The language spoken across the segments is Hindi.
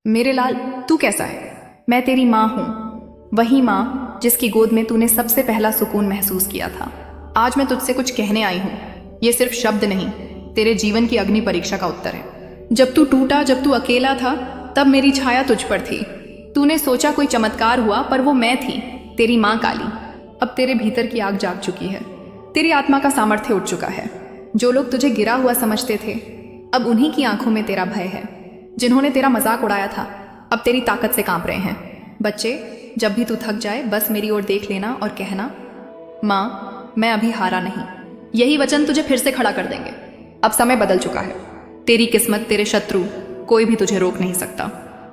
मेरे लाल, तू कैसा है? मैं तेरी माँ हूँ, वही माँ जिसकी गोद में तूने सबसे पहला सुकून महसूस किया था। आज मैं तुझसे कुछ कहने आई हूँ। ये सिर्फ शब्द नहीं, तेरे जीवन की अग्नि परीक्षा का उत्तर है। जब तू टूटा, जब तू अकेला था, तब मेरी छाया तुझ पर थी। तूने सोचा कोई चमत्कार हुआ, पर वो मैं थी, तेरी माँ काली। अब तेरे भीतर की आग जाग चुकी है, तेरी आत्मा का सामर्थ्य उठ चुका है। जो लोग तुझे गिरा हुआ समझते थे, अब उन्हीं की आंखों में तेरा भय है। जिन्होंने तेरा मजाक उड़ाया था, अब तेरी ताकत से कांप रहे हैं। बच्चे, जब भी तू थक जाए, बस मेरी ओर देख लेना और कहना, माँ, मैं अभी हारा नहीं। यही वचन तुझे फिर से खड़ा कर देंगे। अब समय बदल चुका है। तेरी किस्मत, तेरे शत्रु, कोई भी तुझे रोक नहीं सकता।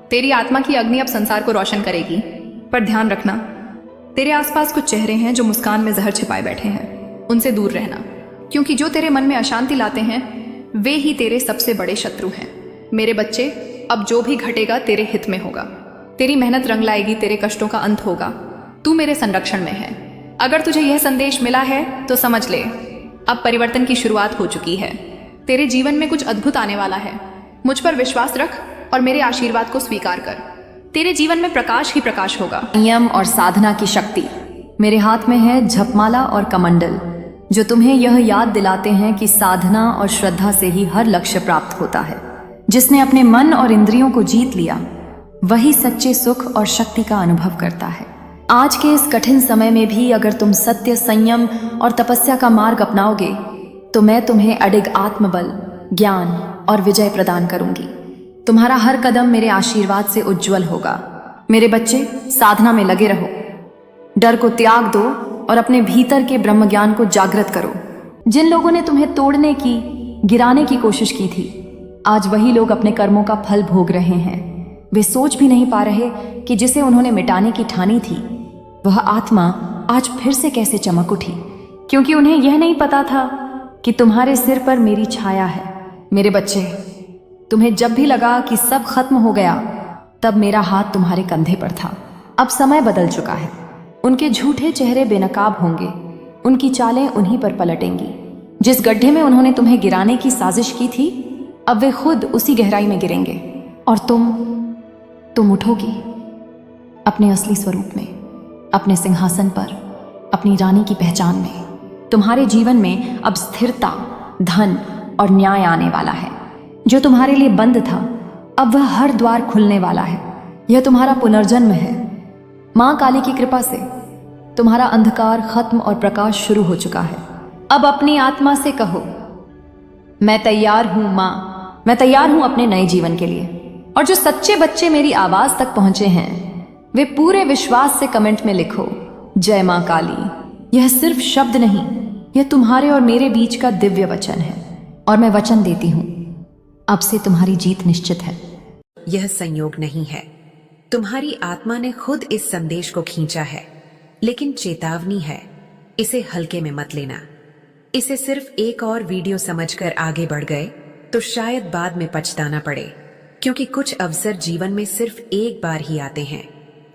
तेरी आत्मा की अग्नि अब संसार को रोशन करेगी। पर ध्यान रखना, तेरे आसपास कुछ चेहरे हैं जो मुस्कान में जहर छिपाए बैठे हैं। उनसे दूर रहना, क्योंकि जो तेरे मन में अशांति लाते हैं, वे ही तेरे सबसे बड़े शत्रु हैं। मेरे बच्चे, अब जो भी घटेगा तेरे हित में होगा। तेरी मेहनत रंग लाएगी, तेरे कष्टों का अंत होगा। तू मेरे संरक्षण में है। अगर तुझे यह संदेश मिला है तो समझ ले, अब परिवर्तन की शुरुआत हो चुकी है। तेरे जीवन में कुछ अद्भुत आने वाला है। मुझ पर विश्वास रख और मेरे आशीर्वाद को स्वीकार कर। तेरे जीवन में प्रकाश ही प्रकाश होगा। संयम और साधना की शक्ति मेरे हाथ में है, झपमाला और कमंडल, जो तुम्हें यह याद दिलाते हैं कि साधना और श्रद्धा से ही हर लक्ष्य प्राप्त होता है। जिसने अपने मन और इंद्रियों को जीत लिया, वही सच्चे सुख और शक्ति का अनुभव करता है। आज के इस कठिन समय में भी अगर तुम सत्य, संयम और तपस्या का मार्ग अपनाओगे, तो मैं तुम्हें अडिग आत्मबल, ज्ञान और विजय प्रदान करूंगी। तुम्हारा हर कदम मेरे आशीर्वाद से उज्जवल होगा। मेरे बच्चे, साधना में लगे रहो। डर को त्याग दो और अपने भीतर के ब्रह्म ज्ञान को जागृत करो। जिन लोगों ने तुम्हें तोड़ने की, गिराने की कोशिश की थी, आज वही लोग अपने कर्मों का फल भोग रहे हैं। वे सोच भी नहीं पा रहे कि जिसे उन्होंने मिटाने की ठानी थी, वह आत्मा आज फिर से कैसे चमक उठी, क्योंकि उन्हें यह नहीं पता था कि तुम्हारे सिर पर मेरी छाया है। मेरे बच्चे, तुम्हें जब भी लगा कि सब खत्म हो गया, तब मेरा हाथ तुम्हारे कंधे पर था। अब समय बदल चुका है। उनके झूठे चेहरे बेनकाब होंगे, उनकी चालें उन्हीं पर पलटेंगी। जिस गड्ढे में उन्होंने तुम्हें गिराने की साजिश की थी, अब वे खुद उसी गहराई में गिरेंगे और तुम उठोगी अपने असली स्वरूप में, अपने सिंहासन पर, अपनी रानी की पहचान में। तुम्हारे जीवन में अब स्थिरता, धन और न्याय आने वाला है। जो तुम्हारे लिए बंद था, अब वह हर द्वार खुलने वाला है। यह तुम्हारा पुनर्जन्म है। मां काली की कृपा से तुम्हारा अंधकार खत्म और प्रकाश शुरू हो चुका है। अब अपनी आत्मा से कहो, मैं तैयार हूं मां, मैं तैयार हूं अपने नए जीवन के लिए। और जो सच्चे बच्चे मेरी आवाज तक पहुंचे हैं, वे पूरे विश्वास से कमेंट में लिखो, जय मां काली। यह सिर्फ शब्द नहीं, यह तुम्हारे और मेरे बीच का दिव्य वचन है। और मैं वचन देती हूं, अब से तुम्हारी जीत निश्चित है। यह संयोग नहीं है, तुम्हारी आत्मा ने खुद इस संदेश को खींचा है। लेकिन चेतावनी है, इसे हल्के में मत लेना। इसे सिर्फ एक और वीडियो समझकर आगे बढ़ गए तो शायद बाद में पछताना पड़े, क्योंकि कुछ अवसर जीवन में सिर्फ एक बार ही आते हैं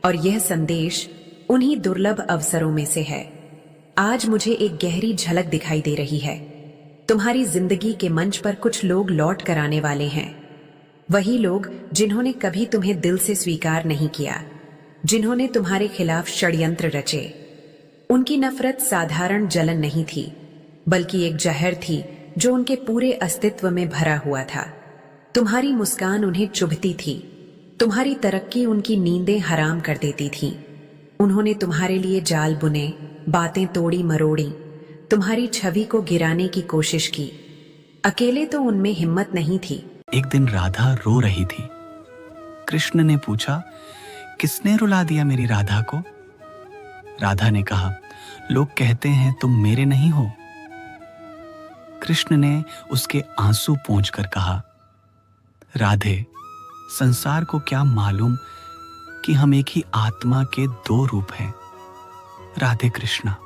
और यह संदेश उन्हीं दुर्लभ अवसरों में से है। आज मुझे एक गहरी झलक दिखाई दे रही है। तुम्हारी जिंदगी के मंच पर कुछ लोग लौट कर आने वाले हैं। वही लोग जिन्होंने कभी तुम्हें दिल से स्वीकार नहीं किया, जिन्होंने तुम्हारे खिलाफ षड्यंत्र रचे। उनकी नफरत साधारण जलन नहीं थी, बल्कि एक जहर थी जो उनके पूरे अस्तित्व में भरा हुआ था। तुम्हारी मुस्कान उन्हें चुभती थी, तुम्हारी तरक्की उनकी नींदें हराम कर देती थी। उन्होंने तुम्हारे लिए जाल बुने, बातें तोड़ी मरोड़ी, तुम्हारी छवि को गिराने की कोशिश की। अकेले तो उनमें हिम्मत नहीं थी। एक दिन राधा रो रही थी। कृष्ण ने पूछा, किसने रुला दिया मेरी राधा को? राधा ने कहा, लोग कहते हैं तुम मेरे नहीं हो। कृष्ण ने उसके आंसू पोंछकर कहा, राधे, संसार को क्या मालूम कि हम एक ही आत्मा के दो रूप हैं। राधे कृष्णा।